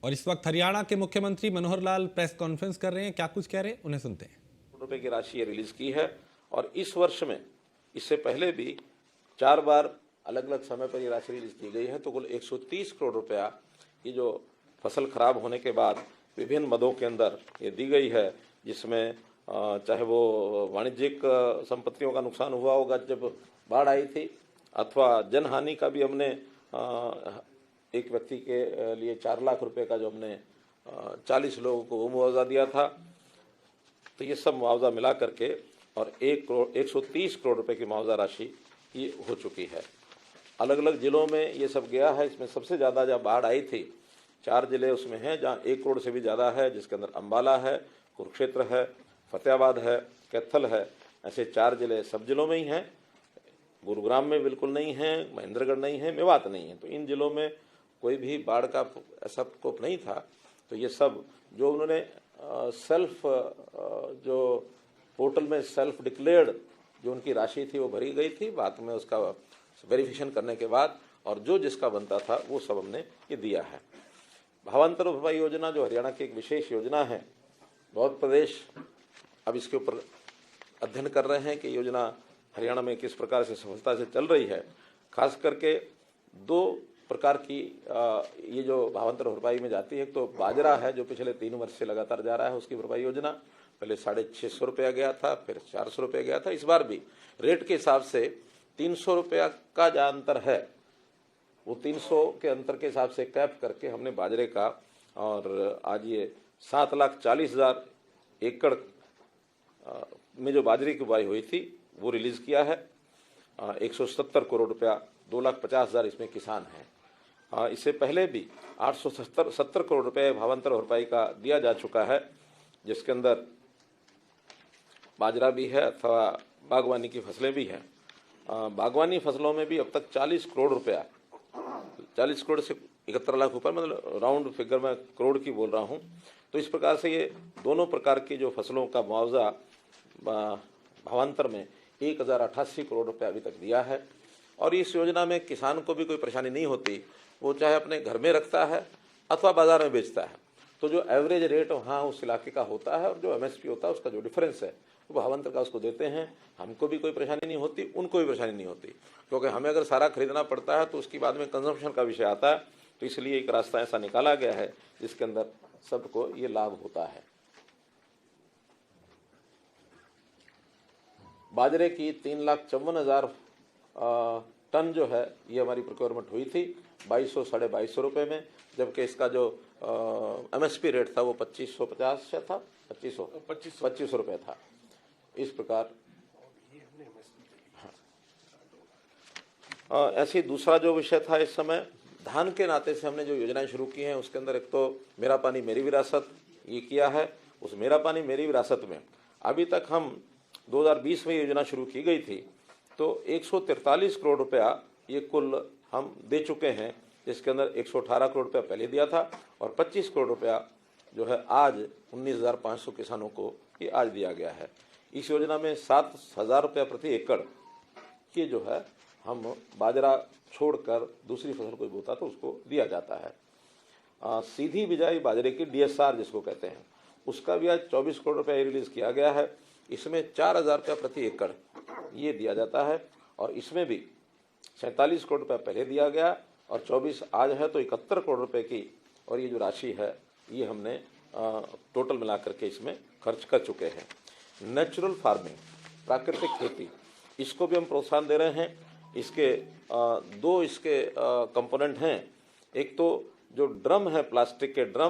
और इस वक्त हरियाणा के मुख्यमंत्री मनोहर लाल प्रेस कॉन्फ्रेंस कर रहे हैं। क्या कुछ कह रहे हैं, उन्हें सुनते हैं। रुपए की राशि रिलीज की है और इस वर्ष में इससे पहले भी 4 बार अलग अलग समय पर ये राशि रिलीज की गई है। तो कुल 130 करोड़ रुपया की जो फसल खराब होने के बाद विभिन्न मदों के अंदर ये दी गई है, जिसमें चाहे वो वाणिज्यिक संपत्तियों का नुकसान हुआ होगा जब बाढ़ आई थी, अथवा जनहानि का भी हमने एक व्यक्ति के लिए 4 लाख रुपए का जो हमने 40 लोगों को वो मुआवजा दिया था। तो ये सब मुआवजा मिला करके और 130 करोड़ रुपए की मुआवजा राशि ये हो चुकी है। अलग अलग जिलों में ये सब गया है। इसमें सबसे ज़्यादा जब बाढ़ आई थी 4 जिले उसमें हैं जहाँ 1 करोड़ से भी ज़्यादा है, जिसके अंदर अम्बाला है, कुरुक्षेत्र है, फतेहाबाद है, कैथल है। ऐसे 4 जिले सब जिलों में ही हैं। गुरुग्राम में बिल्कुल नहीं है, महेंद्रगढ़ नहीं है, मेवात नहीं है। तो इन जिलों में कोई भी बाढ़ का ऐसा प्रकोप नहीं था। तो ये सब जो उन्होंने सेल्फ जो पोर्टल में सेल्फ डिक्लेयर्ड जो उनकी राशि थी वो भरी गई थी, बाद में उसका वेरिफिकेशन करने के बाद और जो जिसका बनता था वो सब हमने ये दिया है। भावांतर भरपाई योजना जो हरियाणा की एक विशेष योजना है, बहुत प्रदेश अब इसके ऊपर अध्ययन कर रहे हैं कि योजना हरियाणा में किस प्रकार से सफलता से चल रही है। खास करके 2 प्रकार की ये जो भावांतर भरपाई में जाती है। तो बाजरा है जो पिछले 3 वर्ष से लगातार जा रहा है, उसकी भरपाई योजना पहले 650 रुपया गया था, फिर 400 रुपया गया था। इस बार भी रेट के हिसाब से 300 रुपया का जो अंतर है वो 300 के अंतर के हिसाब से कैप करके हमने बाजरे का, और आज ये 7,40,000 एकड़ में जो बाजरे की बुआई हुई थी वो रिलीज किया है। 170 करोड़ रुपया, 2,50,000 इसमें किसान हैं। इससे पहले भी 870 करोड़ रुपए भावांतर भरपाई का दिया जा चुका है, जिसके अंदर बाजरा भी है अथवा बागवानी की फसलें भी हैं। बागवानी फसलों में भी अब तक 40 करोड़ रुपया, 40 करोड़ से 71 लाख ऊपर, मतलब राउंड फिगर में करोड़ की बोल रहा हूँ। तो इस प्रकार से ये दोनों प्रकार की जो फसलों का मुआवजा भावांतर में 1,088 करोड़ रुपया अभी तक दिया है। और इस योजना में किसान को भी कोई परेशानी नहीं होती, वो चाहे अपने घर में रखता है अथवा बाजार में बेचता है। तो जो एवरेज रेट वहाँ उस इलाके का होता है और जो MSP होता है उसका जो डिफरेंस है वो भावांतर का उसको देते हैं। हमको भी कोई परेशानी नहीं होती, उनको भी परेशानी नहीं होती, क्योंकि हमें अगर सारा खरीदना पड़ता है तो उसके बाद में कंजम्पशन का विषय आता है। तो इसलिए एक रास्ता ऐसा निकाला गया है जिसके अंदर सबको ये लाभ होता है। बाजरे की 3,54,000 टन जो है ये हमारी प्रोक्योरमेंट हुई थी 2200 साढ़े 2200 रुपये में, जबकि इसका जो MSP रेट था वो 2550 था, 2500 रुपये था। इस प्रकार ऐसे दूसरा जो विषय था इस समय धान के नाते से हमने जो योजनाएं शुरू की हैं उसके अंदर एक तो मेरा पानी मेरी विरासत ये किया है। उस मेरा पानी मेरी विरासत में अभी तक हम 2020 में योजना शुरू की गई थी तो 143 करोड़ रुपया ये कुल हम दे चुके हैं, जिसके अंदर 118 करोड़ रुपया पहले दिया था और 25 करोड़ रुपया जो है आज 19,500 किसानों को ये आज दिया गया है। इस योजना में 7,000 रुपया प्रति एकड़ ये जो है हम बाजरा छोड़कर दूसरी फसल कोई बोता तो उसको दिया जाता है। सीधी बिजाई बाजरे की DSR जिसको कहते हैं उसका भी आज 24 करोड़ रुपया रिलीज किया गया है। इसमें 4,000 रुपया प्रति एकड़ ये दिया जाता है और इसमें भी 47 करोड़ रुपया पहले दिया गया और 24 आज है, तो 71 करोड़ रुपए की और ये जो राशि है ये हमने टोटल मिला करके इसमें खर्च कर चुके हैं। नेचुरल फार्मिंग, प्राकृतिक खेती, इसको भी हम प्रोत्साहन दे रहे हैं। इसके 2 इसके कंपोनेंट हैं। एक तो जो ड्रम है, प्लास्टिक के ड्रम